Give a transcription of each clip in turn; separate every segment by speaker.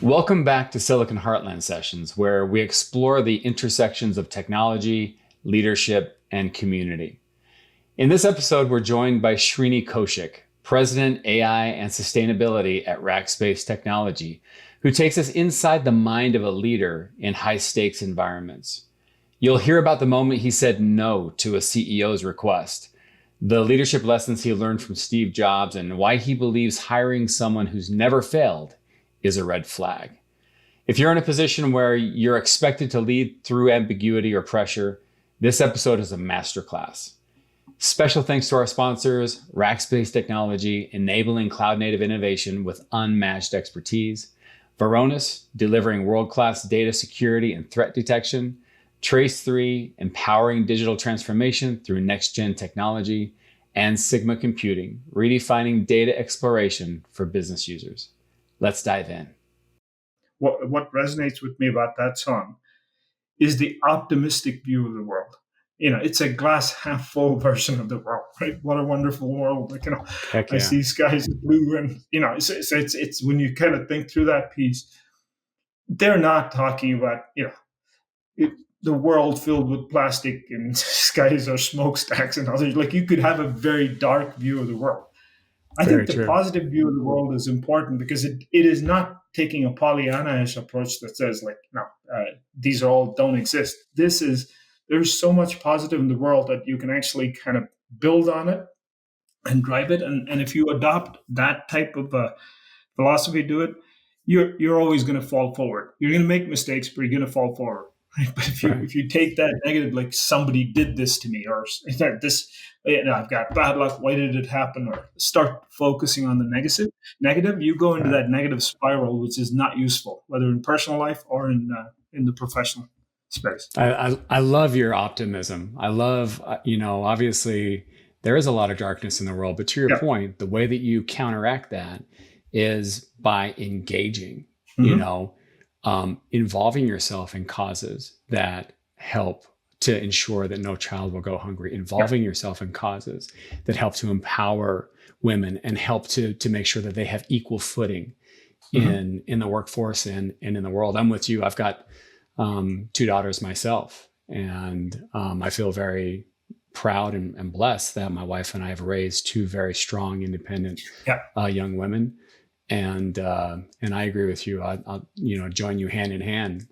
Speaker 1: Welcome back to Silicon Heartland Sessions, where we explore the intersections of technology, leadership, and community. In this episode, we're joined by Srini Koushik, President, AI, and Sustainability at Rackspace Technology, who takes us inside the mind of a leader in high-stakes environments. You'll hear about the moment he said no to a CEO's request, the leadership lessons he learned from Steve Jobs, and why he believes hiring someone who's never failed is a red flag. If you're in a position where you're expected to lead through ambiguity or pressure, this episode is a masterclass. Special thanks to our sponsors, Rackspace Technology, enabling cloud-native innovation with unmatched expertise, Varonis, delivering world-class data security and threat detection, Trace3, empowering digital transformation through next-gen technology, and Sigma Computing, redefining data exploration for business users. Let's dive in.
Speaker 2: What resonates with me about that song is the optimistic view of the world. It's a glass half full version of the world, right? What a wonderful world!
Speaker 1: Heck yeah.
Speaker 2: I see skies blue, and it's when you kind of think through that piece, they're not talking about the world filled with plastic and skies or smokestacks and others. Like, you could have a very dark view of the world. I
Speaker 1: Very
Speaker 2: think the
Speaker 1: true.
Speaker 2: positive view of the world is important because it is not taking a Pollyanna-ish approach that says, like, no, these are all don't exist. There's so much positive in the world that you can actually kind of build on it and drive it. And if you adopt that type of philosophy to it, you're always going to fall forward. You're going to make mistakes, but you're going to fall forward. Right? But if you take that negative, like, somebody did this to me, or this, I've got bad luck, why did it happen, or start focusing on the negative, you go into that negative spiral, which is not useful, whether in personal life or in the professional space.
Speaker 1: I love your optimism. I love, obviously there is a lot of darkness in the world, but to your point, the way that you counteract that is by engaging, involving yourself in causes that help to ensure that no child will go hungry, involving yourself in causes that help to empower women and help to make sure that they have equal footing in the workforce and in the world. I'm with you. I've got two daughters myself, and I feel very proud and blessed that my wife and I have raised two very strong, independent young women. And I agree with you. I'll join you hand in hand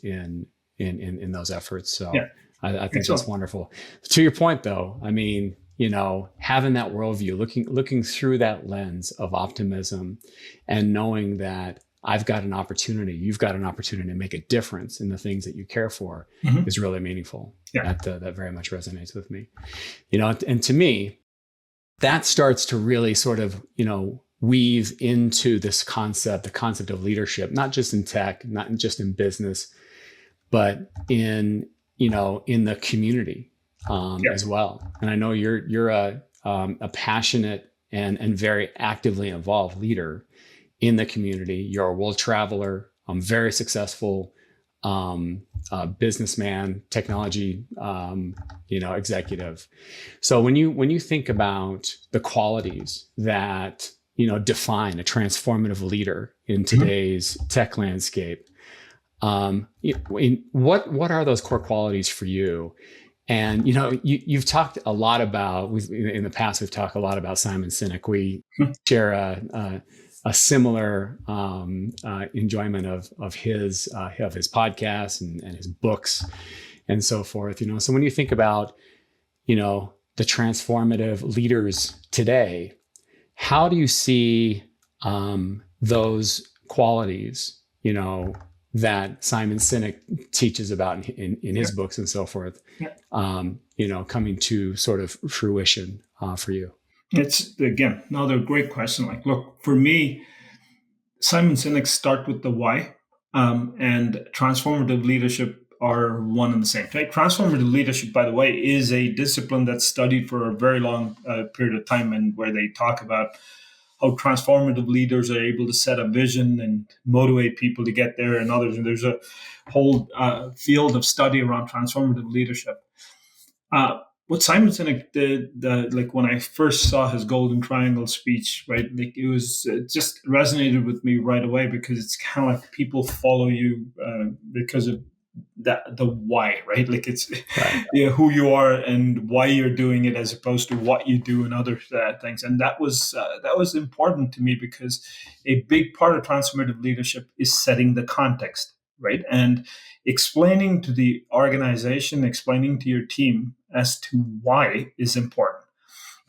Speaker 1: in those efforts. So I think that's wonderful. To your point, though, I mean, having that worldview, looking through that lens of optimism, and knowing that I've got an opportunity, you've got an opportunity to make a difference in the things that you care for is really meaningful. That very much resonates with me. And to me, that starts to really sort of, weave into this concept, the concept of leadership, not just in tech, not just in business, but in the community as well. And I know you're a passionate and very actively involved leader in the community. You're a world traveler, very successful businessman, technology, executive. So when you think about the qualities that define a transformative leader in today's tech landscape, what are those core qualities for you? And you've talked a lot about, in the past we've talked a lot about Simon Sinek. We share a similar enjoyment of his podcasts and his books and so forth. So when you think about the transformative leaders today, how do you see those qualities, that Simon Sinek teaches about in his books and so forth, coming to sort of fruition for you?
Speaker 2: It's, again, another great question. Like, look, for me, Simon Sinek start with the why, and transformative leadership are one and the same. Right? Transformative leadership, by the way, is a discipline that's studied for a very long period of time, and where they talk about how transformative leaders are able to set a vision and motivate people to get there, and others. And there's a whole field of study around transformative leadership. what Simon Sinek did, like when I first saw his Golden Triangle speech, right? Like it just resonated with me right away because it's kind of like people follow you because of the why, right? Like it's
Speaker 1: Right.
Speaker 2: who you are and why you're doing it, as opposed to what you do and other things. And that was important to me because a big part of transformative leadership is setting the context, right? And explaining to the organization, explaining to your team as to why is important.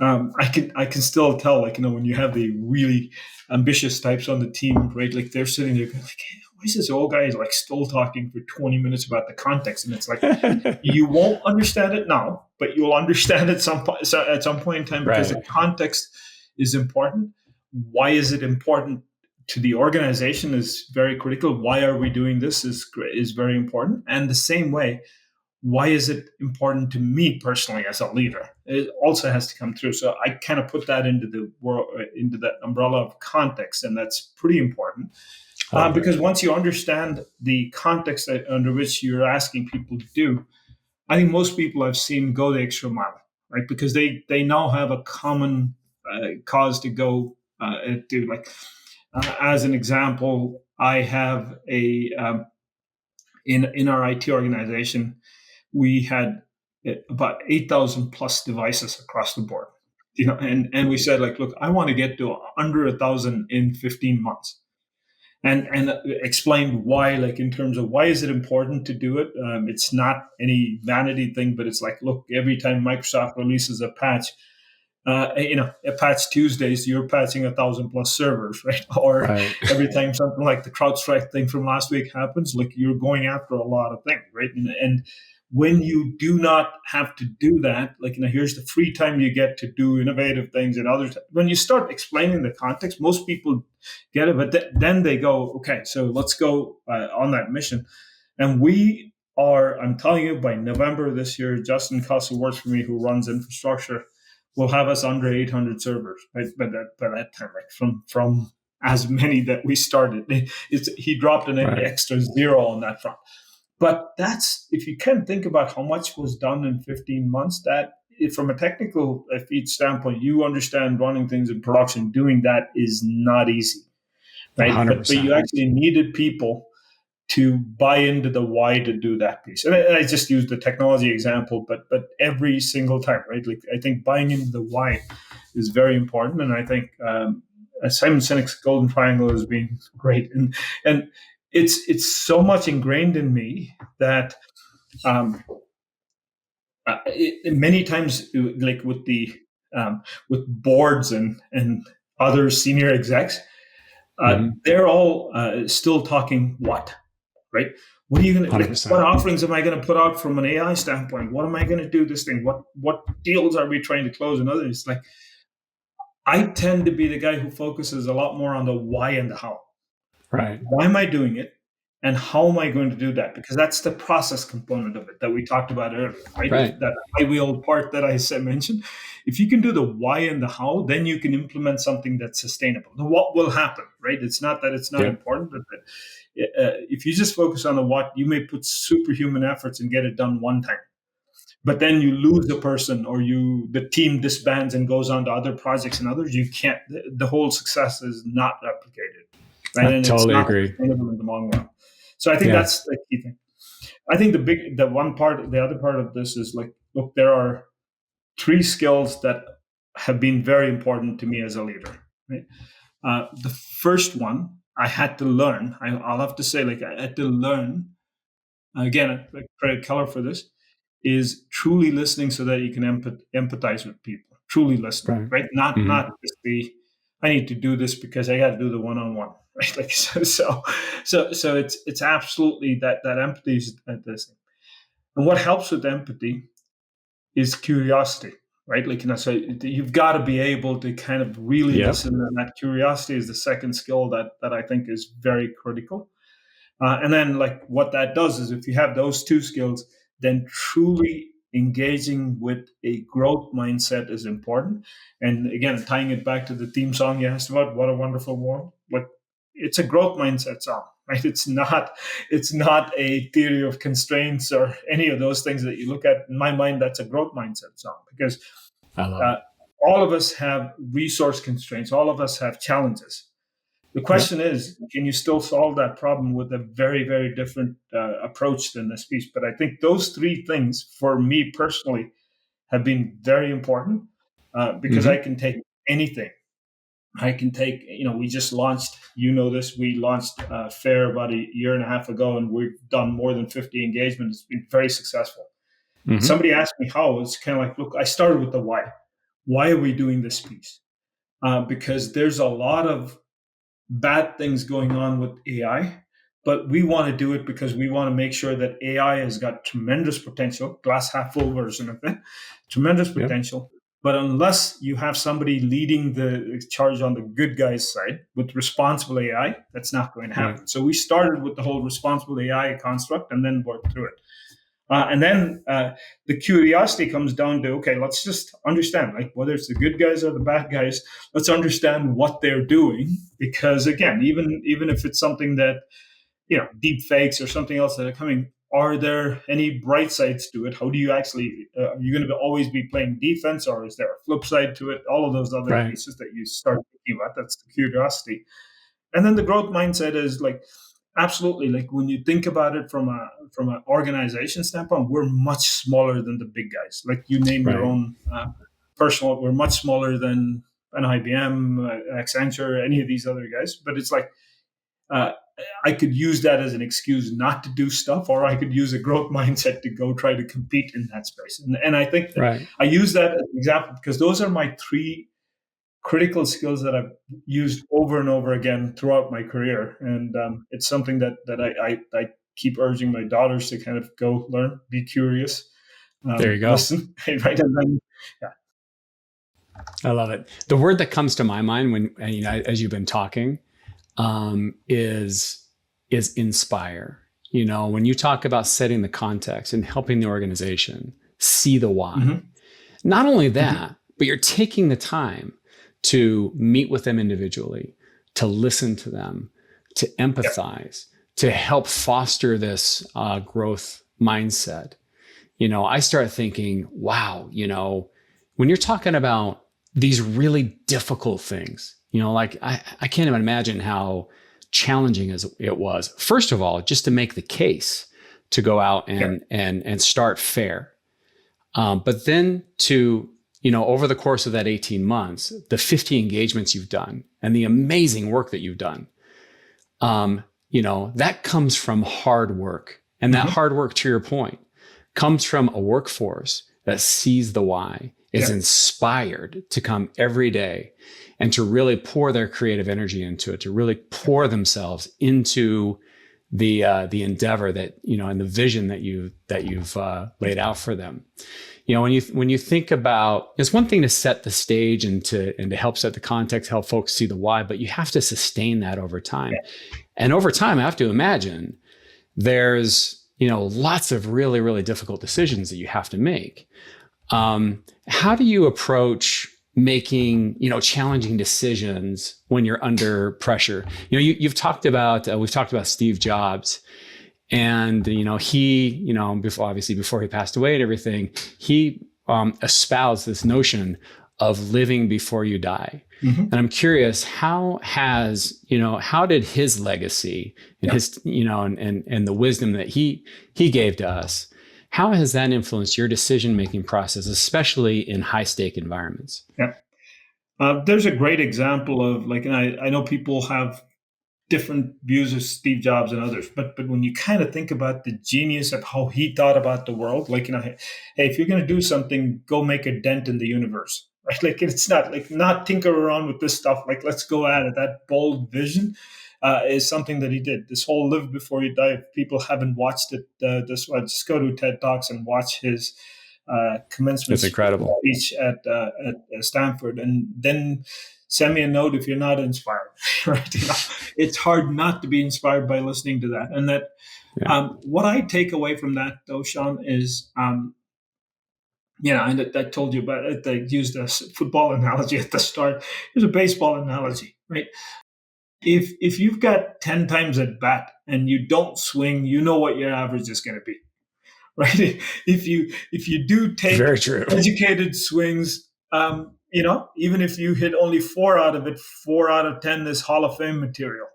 Speaker 2: I can still tell, like, when you have the really ambitious types on the team, right? Like they're sitting there going, like, hey, why is this old guy like still talking for 20 minutes about the context? And it's like, you won't understand it now, but you'll understand it at some point in time, because the
Speaker 1: Right.
Speaker 2: context is important. Why is it important to the organization is very critical. Why are we doing this is very important. And the same way, why is it important to me personally as a leader? It also has to come through. So I kind of put that into the world, into that umbrella of context, and that's pretty important.
Speaker 1: Love it.
Speaker 2: Because once you understand the context under which you're asking people to do, I think most people I've seen go the extra mile, right? Because they now have a common cause to go do. Like as an example, I have a in our IT organization, we had about 8,000 plus devices across the board. And we said, like, look, I want to get to under 1,000 in 15 months. And explained why, like in terms of why is it important to do it. It's not any vanity thing, but it's like, look, every time Microsoft releases a patch, a patch Tuesdays, you're patching 1,000 plus servers, right? Or
Speaker 1: Right.
Speaker 2: every time something like the CrowdStrike thing from last week happens, like you're going after a lot of things, right? And when you do not have to do that, like, here's the free time you get to do innovative things and others. When you start explaining the context, most people get it, but then they go, okay, so let's go on that mission. And I'm telling you, by November this year, Justin Cuss, who works for me, who runs infrastructure, will have us under 800 servers, right? By that time, right? From as many that we started. He dropped an
Speaker 1: Right.
Speaker 2: extra zero on that front. But that's, if you can think about how much was done in 15 months, that from a technical feed standpoint, you understand running things in production, doing that is not easy, right? But you
Speaker 1: 100%.
Speaker 2: actually needed people to buy into the why to do that piece. And I just used the technology example, but every single time, right? Like I think buying into the why is very important, and I think Simon Sinek's Golden Triangle has been great, and it's so much ingrained in me that um, many times, like with boards and other senior execs,
Speaker 1: Mm-hmm.
Speaker 2: they're all still talking what, right? What are you going to, like, what
Speaker 1: 100%.
Speaker 2: offerings am I going to put out from an AI standpoint? What am I going to do this thing? What deals are we trying to close and others? Like, I tend to be the guy who focuses a lot more on the why and the how.
Speaker 1: Right.
Speaker 2: Why am I doing it? And how am I going to do that? Because that's the process component of it that we talked about earlier, right? If
Speaker 1: Right.
Speaker 2: that high wheel part that I said, mentioned, if you can do the why and the how, then you can implement something that's sustainable. The what will happen, right? It's not that it's not
Speaker 1: Yep.
Speaker 2: important, but if you just focus on the what, you may put superhuman efforts and get it done one time. But then you lose the person, or the team disbands and goes on to other projects and others. You can't. The whole success is not replicated, right?
Speaker 1: I
Speaker 2: And it's
Speaker 1: totally
Speaker 2: not
Speaker 1: agree.
Speaker 2: sustainable in the long run. So I think
Speaker 1: Yeah.
Speaker 2: that's the key thing. I think the other part of this is, like, look, there are three skills that have been very important to me as a leader. Right? The first one I had to learn. I'll have to say, like, I had to learn again. I credit Keller for this. Is truly listening so that you can empathize with people. Truly listening,
Speaker 1: Right.
Speaker 2: right? Not
Speaker 1: Mm-hmm.
Speaker 2: just I need to do this because I got to do the one on one, right? Like so it's absolutely that empathy is at this. And what helps with empathy is curiosity, right? Like, so you've got to be able to kind of really
Speaker 1: Yep.
Speaker 2: listen, and that curiosity is the second skill that I think is very critical. And then, like, what that does is, if you have those two skills, then truly engaging with a growth mindset is important. And again, tying it back to the theme song you asked about, "What a Wonderful World," like, it's a growth mindset song, right? It's not a theory of constraints or any of those things that you look at. In my mind, that's a growth mindset zone, because
Speaker 1: I love
Speaker 2: uh,
Speaker 1: it.
Speaker 2: all of us have resource constraints. All of us have challenges. The
Speaker 1: Yep.
Speaker 2: question is, can you still solve that problem with a very, very different approach than this piece? But I think those three things, for me personally, have been very important, because I
Speaker 1: Hmm.
Speaker 2: can take anything. I can take, we just launched, this, we launched Fair about a year and a half ago, and we've done more than 50 engagements. It's been very successful.
Speaker 1: Hmm.
Speaker 2: Somebody asked me how. It's kind of like, look, I started with the why. Why are we doing this piece? Because there's a lot of bad things going on with AI, but we want to do it because we want to make sure that AI has got tremendous potential, glass half full version of it, tremendous
Speaker 1: Yep.
Speaker 2: potential. But unless you have somebody leading the charge on the good guys side with responsible AI, that's not going to
Speaker 1: Right.
Speaker 2: happen. So we started with the whole responsible AI construct and then worked through it. And then the curiosity comes down to, okay, let's just understand, like, whether it's the good guys or the bad guys, let's understand what they're doing. Because again, even if it's something that, deep fakes or something else that are coming, are there any bright sides to it? How do you actually, are you going to always be playing defense, or is there a flip side to it? All of those other
Speaker 1: Right.
Speaker 2: pieces that you start thinking about, that's the curiosity. And then the growth mindset is like, absolutely, like when you think about it from an organization standpoint, we're much smaller than the big guys. Like, you name your
Speaker 1: Right.
Speaker 2: own personal, we're much smaller than an IBM, Accenture, any of these other guys. But it's like, uh, I could use that as an excuse not to do stuff, or I could use a growth mindset to go try to compete in that space. And I think that
Speaker 1: Right.
Speaker 2: I use that as an example because those are my three critical skills that I've used over and over again throughout my career, and it's something that I keep urging my daughters to kind of go learn, be curious,
Speaker 1: There you go.
Speaker 2: listen, right, and then yeah,
Speaker 1: I love it. The word that comes to my mind when as you've been talking, is inspire. When you talk about setting the context and helping the organization see the why,
Speaker 2: mm-hmm,
Speaker 1: not only
Speaker 2: mm-hmm,
Speaker 1: that, but you're taking the time to meet with them individually, to listen to them, to
Speaker 2: yeah,
Speaker 1: empathize, to help foster this growth mindset. I start thinking, wow, when you're talking about these really difficult things, like I can't even imagine how challenging as it was. First of all, just to make the case to go out
Speaker 2: yeah,
Speaker 1: and start Fair. But then to, over the course of that 18 months, the 50 engagements you've done and the amazing work that you've done, that comes from hard work. And that
Speaker 2: mm-hmm,
Speaker 1: hard work, to your point, comes from a workforce that sees the why, is
Speaker 2: yeah,
Speaker 1: inspired to come every day and to really pour their creative energy into it, to really pour themselves into the endeavor that, and the vision that you've laid out for them. When you think about, it's one thing to set the stage and to help set the context, help folks see the why, but you have to sustain that over time. And over time, I have to imagine there's, lots of really, really difficult decisions that you have to make. How do you approach making, challenging decisions when you're under pressure? We've talked about Steve Jobs, and he, before he passed away and everything, he espoused this notion of living before you die.
Speaker 2: mm-hmm,
Speaker 1: And I'm curious, how did his legacy and
Speaker 2: yeah,
Speaker 1: his, and the wisdom that he gave to us, how has that influenced your decision making process, especially in high stake environments?
Speaker 2: yeah. There's a great example of, like, and I know people have different views of Steve Jobs and others, but when you kind of think about the genius of how he thought about the world, like, hey, if you're going to do something, go make a dent in the universe, right? Like, it's not like, not tinker around with this stuff. Like, let's go at it. That bold vision is something that he did. This whole live before you die. If people haven't watched it, just go to TED Talks and watch his commencement
Speaker 1: It's incredible.
Speaker 2: speech at Stanford, and then send me a note if you're not inspired. Right? It's hard not to be inspired by listening to that. And that,
Speaker 1: Yeah.
Speaker 2: what I take away from that, though, Sean, is, and I told you about it. I used a football analogy at the start. Here's a baseball analogy, right? if you've got 10 times at bat and you don't swing, you know what your average is going to be, right? If you do take
Speaker 1: Very true.
Speaker 2: educated swings, even if you hit only four out of it, 4 out of 10 is Hall of Fame material,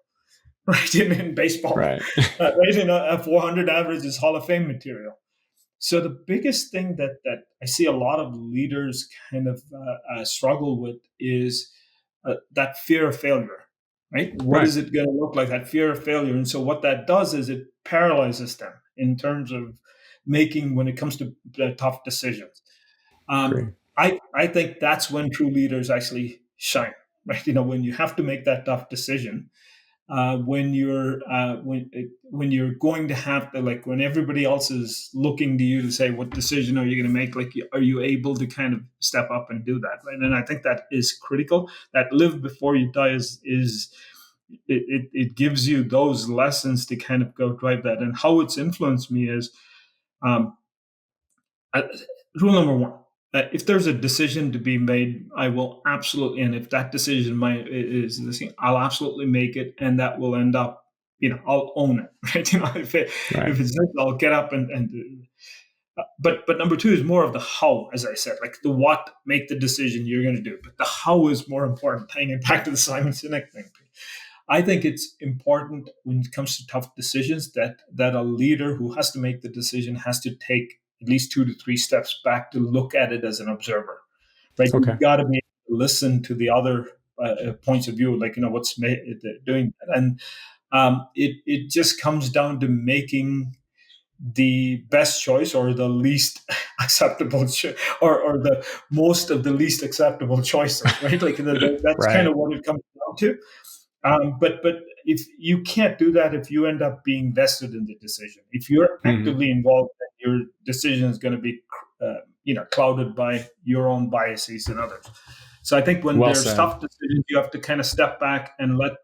Speaker 2: right? In baseball,
Speaker 1: Right.
Speaker 2: right? A 400 average is Hall of Fame material. So the biggest thing that I see a lot of leaders kind of struggle with is that fear of failure, right? What
Speaker 1: Right.
Speaker 2: is it going to look like? That fear of failure, and so what that does is it paralyzes them in terms of making when it comes to tough decisions.
Speaker 1: Agree.
Speaker 2: I think that's when true leaders actually shine, right? When you have to make that tough decision, when you're going to have to, like, when everybody else is looking to you to say what decision are you going to make, like, are you able to kind of step up and do that, right? And I think that is critical. That live before you die is it gives you those lessons to kind of go drive that. And how it's influenced me is, um, uh, rule number one: if there's a decision to be made, I will absolutely, and if that decision is this thing, I'll absolutely make it, and that will end up, I'll own it, right?
Speaker 1: Right.
Speaker 2: If it's this, I'll get up and but number two is more of the how, as I said, like the what, make the decision you're going to do, but the how is more important. Tying it back to the Simon Sinek thing, I think it's important when it comes to tough decisions that a leader who has to make the decision has to take at least 2 to 3 steps back to look at it as an observer, right?
Speaker 1: Okay.
Speaker 2: You've got to be able to listen to the other points of view, like, what's doing that. And it just comes down to making the best choice, or the least acceptable or the most of the least acceptable choices, right? Like, that's kind
Speaker 1: Right.
Speaker 2: of what it comes down to. But if you can't do that, if you end up being vested in the decision, if you're
Speaker 1: Hmm.
Speaker 2: actively involved, then your decision is going to be, clouded by your own biases and others. So I think when
Speaker 1: Well
Speaker 2: there's
Speaker 1: said.
Speaker 2: tough decisions, you have to kind of step back and let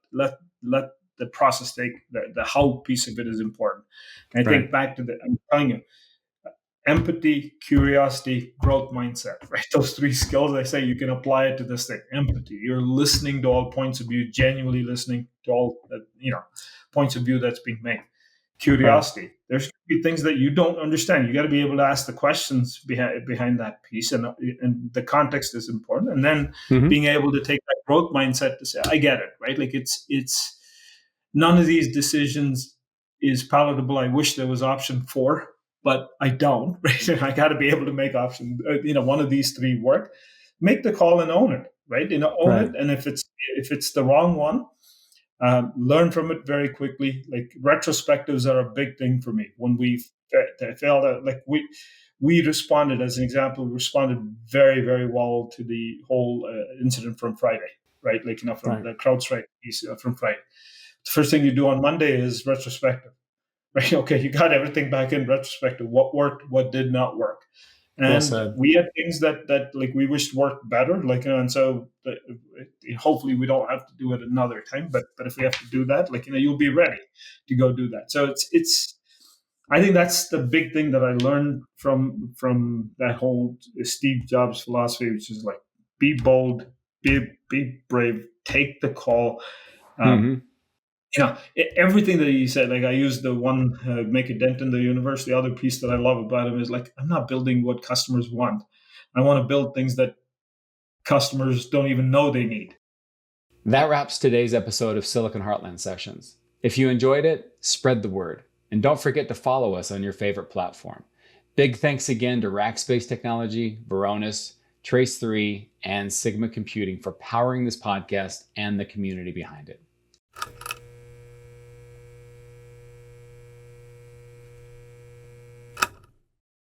Speaker 2: the process take the how piece of it is important. And I
Speaker 1: Right.
Speaker 2: think back to I'm telling you, empathy, curiosity, growth mindset, right? Those three skills, I say, you can apply it to this thing. Empathy, you're listening to all points of view, genuinely listening to all, points of view that's being made.
Speaker 1: Right.
Speaker 2: Curiosity, there's going to be things that you don't understand. You got to be able to ask the questions behind that piece, and the context is important. And then
Speaker 1: Hmm.
Speaker 2: being able to take that growth mindset to say, I get it, right? Like, it's none of these decisions is palatable. I wish there was option four, but I don't. Right? I got to be able to make option, one of these three work. Make the call and own it. Right? Own
Speaker 1: Right.
Speaker 2: it. And if it's the wrong one, learn from it very quickly. Like, retrospectives are a big thing for me. When we failed, like we responded, as an example, we responded very, very well to the whole incident from Friday. Right? Like, from
Speaker 1: Right.
Speaker 2: the CrowdStrike piece from Friday. The first thing you do on Monday is retrospective, right? Okay, you got everything back in retrospective. What worked, what did not work,
Speaker 1: Well
Speaker 2: and
Speaker 1: said.
Speaker 2: we had things that like we wished worked better, like, and so hopefully we don't have to do it another time. But if we have to do that, like, you'll be ready to go do that. So it's. I think that's the big thing that I learned from that whole Steve Jobs philosophy, which is like, be bold, be brave, take the call. Um,
Speaker 1: Hmm.
Speaker 2: Everything that he said, like, I used the one, make a dent in the universe. The other piece that I love about him is, like, I'm not building what customers want. I want to build things that customers don't even know they need.
Speaker 1: That wraps today's episode of Silicon Heartland Sessions. If you enjoyed it, spread the word. And don't forget to follow us on your favorite platform. Big thanks again to Rackspace Technology, Varonis, Trace3, and Sigma Computing for powering this podcast and the community behind it.